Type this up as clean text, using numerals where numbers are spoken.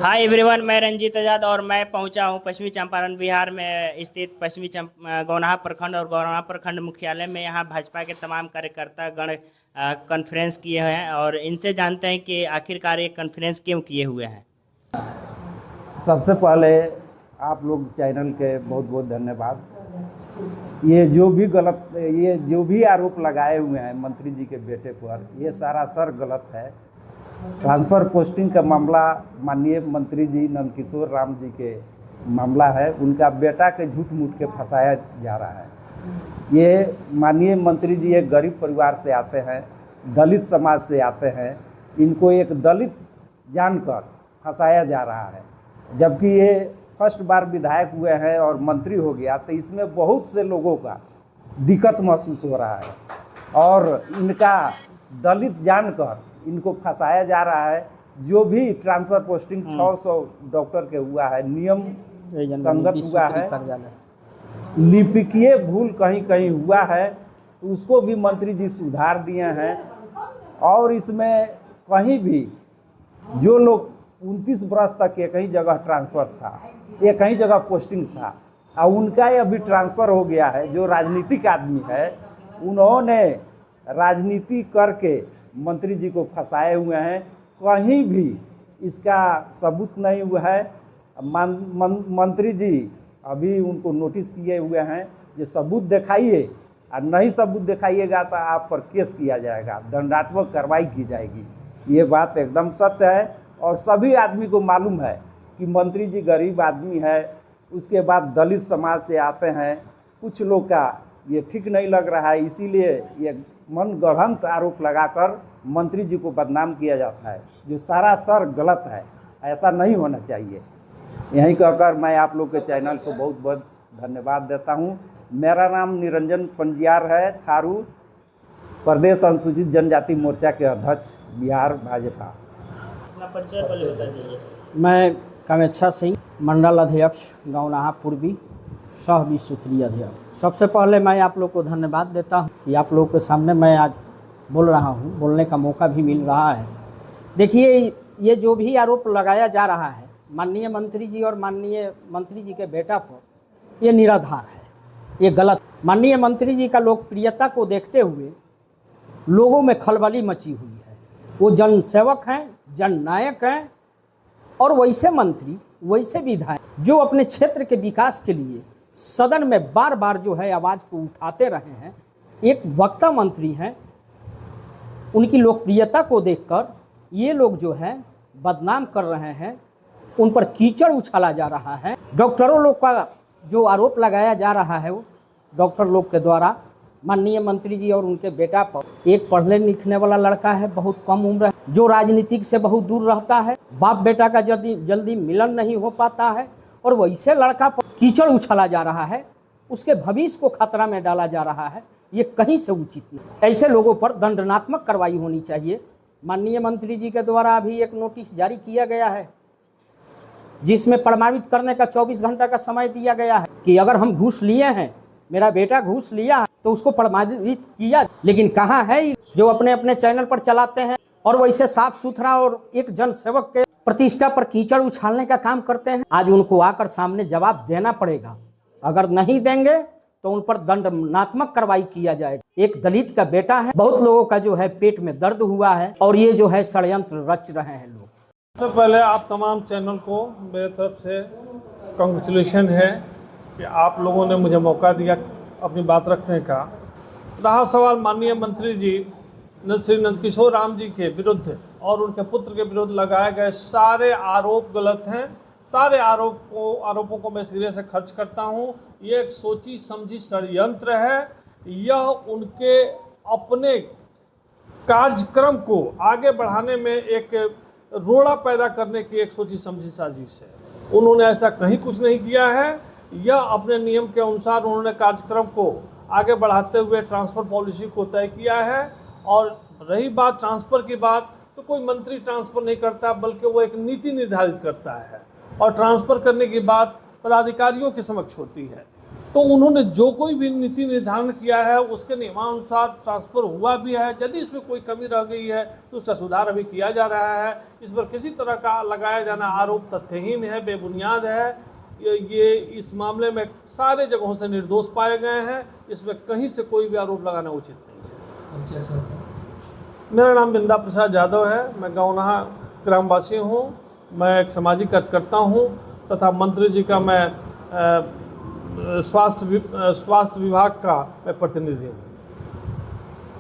Hi everyone, मैं रंजीत आजाद और मैं पहुंचा हूं पश्चिमी चंपारण बिहार में स्थित गौनाहा प्रखंड और गौनाहा प्रखंड मुख्यालय में। यहां भाजपा के तमाम कार्यकर्ता गण कॉन्फ्रेंस किए हैं और इनसे जानते हैं कि आखिरकार ये कॉन्फ्रेंस क्यों किए हुए हैं। सबसे पहले आप लोग चैनल के बहुत बहुत धन्यवाद। ये जो भी आरोप लगाए हुए हैं मंत्री जी के बेटे पर, ये सरासर गलत है। ट्रांसफ़र पोस्टिंग का मामला माननीय मंत्री जी नंदकिशोर राम जी के मामला है। उनका बेटा के झूठ मूठ के फंसाया जा रहा है। ये माननीय मंत्री जी एक गरीब परिवार से आते हैं, दलित समाज से आते हैं। इनको एक दलित जानकर फंसाया जा रहा है, जबकि ये फर्स्ट बार विधायक हुए हैं और मंत्री हो गया, तो इसमें बहुत से लोगों का दिक्कत महसूस हो रहा है और इनका दलित जानकर इनको फंसाया जा रहा है। जो भी ट्रांसफ़र पोस्टिंग 600 डॉक्टर के हुआ है, नियम संगत हुआ है, लिपिकीय भूल कहीं कहीं हुआ है, तो उसको भी मंत्री जी सुधार दिए हैं। और इसमें कहीं भी जो लोग 29 वर्ष तक एक ही जगह ट्रांसफ़र था, एक ही जगह पोस्टिंग था, और उनका अभी ट्रांसफ़र हो गया है, जो राजनीतिक आदमी है, उन्होंने राजनीति करके मंत्री जी को फंसाए हुए हैं। कहीं भी इसका सबूत नहीं हुआ है। मंत्री जी अभी उनको नोटिस किए हुए हैं, ये सबूत दिखाइए, और नहीं सबूत दिखाइएगा तो आप पर केस किया जाएगा, दंडात्मक कार्रवाई की जाएगी। ये बात एकदम सत्य है और सभी आदमी को मालूम है कि मंत्री जी गरीब आदमी है। उसके बाद दलित समाज से आते हैं। कुछ लोग का ये ठीक नहीं लग रहा है, इसीलिए ये मन गढ़ंत आरोप लगाकर मंत्री जी को बदनाम किया जाता है, जो सरासर गलत है। ऐसा नहीं होना चाहिए। यहीं कहकर मैं आप लोग के चैनल को बहुत बहुत धन्यवाद देता हूं। मेरा नाम निरंजन पंजियार है, थारू प्रदेश अनुसूचित जनजाति मोर्चा के अध्यक्ष, बिहार भाजपा। अपना परिचय पहले बता दीजिए। मैं कामेच्छा सिंह, मंडल अध्यक्ष गौनाहा पूर्वी, सह विसूत्रीय अध्यक्ष। सबसे पहले मैं आप लोग को धन्यवाद देता हूं कि आप लोग के सामने मैं आज बोल रहा हूं, बोलने का मौका भी मिल रहा है। देखिए, ये जो भी आरोप लगाया जा रहा है माननीय मंत्री जी और माननीय मंत्री जी के बेटा पर, ये निराधार है, ये गलत। माननीय मंत्री जी का लोकप्रियता को देखते हुए लोगों में खलबली मची हुई है। वो जनसेवक हैं, जननायक हैं, और वैसे मंत्री, वैसे विधायक जो अपने क्षेत्र के विकास के लिए सदन में बार बार जो है आवाज़ को उठाते रहे हैं, एक वक्ता मंत्री हैं। उनकी लोकप्रियता को देखकर ये लोग जो है बदनाम कर रहे हैं, उन पर कीचड़ उछाला जा रहा है। डॉक्टरों लोग का जो आरोप लगाया जा रहा है, वो डॉक्टर लोग के द्वारा माननीय मंत्री जी और उनके बेटा पर। एक पढ़ने लिखने वाला लड़का है, बहुत कम उम्र है, जो राजनीतिक से बहुत दूर रहता है, बाप बेटा का जल्दी मिलन नहीं हो पाता है, और वैसे लड़का पर कीचड़ उछाला जा रहा है, उसके भविष्य को खतरा में डाला जा रहा है। ये कहीं से उचित नहीं। ऐसे लोगों पर दंडात्मक कार्रवाई होनी चाहिए। माननीय मंत्री जी के द्वारा अभी एक नोटिस जारी किया गया है, जिसमें प्रमाणित करने का 24 घंटा का समय दिया गया है कि अगर हम घूस लिए हैं, मेरा बेटा घूस लिया है, तो उसको प्रमाणित किया। लेकिन कहाँ है जो अपने अपने चैनल पर चलाते हैं और वैसे साफ सुथरा और एक जनसेवक के प्रतिष्ठा पर कीचड़ उछालने का काम करते हैं। आज उनको आकर सामने जवाब देना पड़ेगा। अगर नहीं देंगे तो उन पर दंडात्मक कार्रवाई किया जाएगा। एक दलित का बेटा है, बहुत लोगों का जो है पेट में दर्द हुआ है, और ये जो है षड्यंत्र रच रहे हैं लोग। सबसे पहले आप तमाम चैनल को मेरे तरफ से कांग्रेचुलेशन है कि आप लोगों ने मुझे मौका दिया अपनी बात रखने का। रहा सवाल माननीय मंत्री जी श्री नंदकिशोर राम जी के विरुद्ध और उनके पुत्र के विरुद्ध लगाए गए सारे आरोप गलत हैं। सारे आरोपों को मैं सिरे से खर्च करता हूं। ये एक सोची समझी षड्यंत्र है। यह उनके अपने कार्यक्रम को आगे बढ़ाने में एक रोड़ा पैदा करने की एक सोची समझी साजिश है। उन्होंने ऐसा कहीं कुछ नहीं किया है। यह अपने नियम के अनुसार उन्होंने कार्यक्रम को आगे बढ़ाते हुए ट्रांसफ़र पॉलिसी को तय किया है। और रही बात ट्रांसफ़र की बात, तो कोई मंत्री ट्रांसफ़र नहीं करता, बल्कि वो एक नीति निर्धारित करता है, और ट्रांसफ़र करने की बात पदाधिकारियों के समक्ष होती है। तो उन्होंने जो कोई भी नीति निर्धारण किया है उसके नियमानुसार ट्रांसफ़र हुआ भी है। यदि इसमें कोई कमी रह गई है तो उसका सुधार अभी किया जा रहा है। इस पर किसी तरह का लगाया जाना आरोप तथ्यहीन है, बेबुनियाद है। ये इस मामले में सारे जगहों से निर्दोष पाए गए हैं। इसमें कहीं से कोई भी आरोप लगाना उचित नहीं है। मेरा नाम बिंदा प्रसाद यादव है। मैं गौनाहा ग्रामवासी हूँ। मैं एक सामाजिक कार्यकर्ता हूँ तथा मंत्री जी का मैं स्वास्थ्य विभाग का मैं प्रतिनिधि हूँ।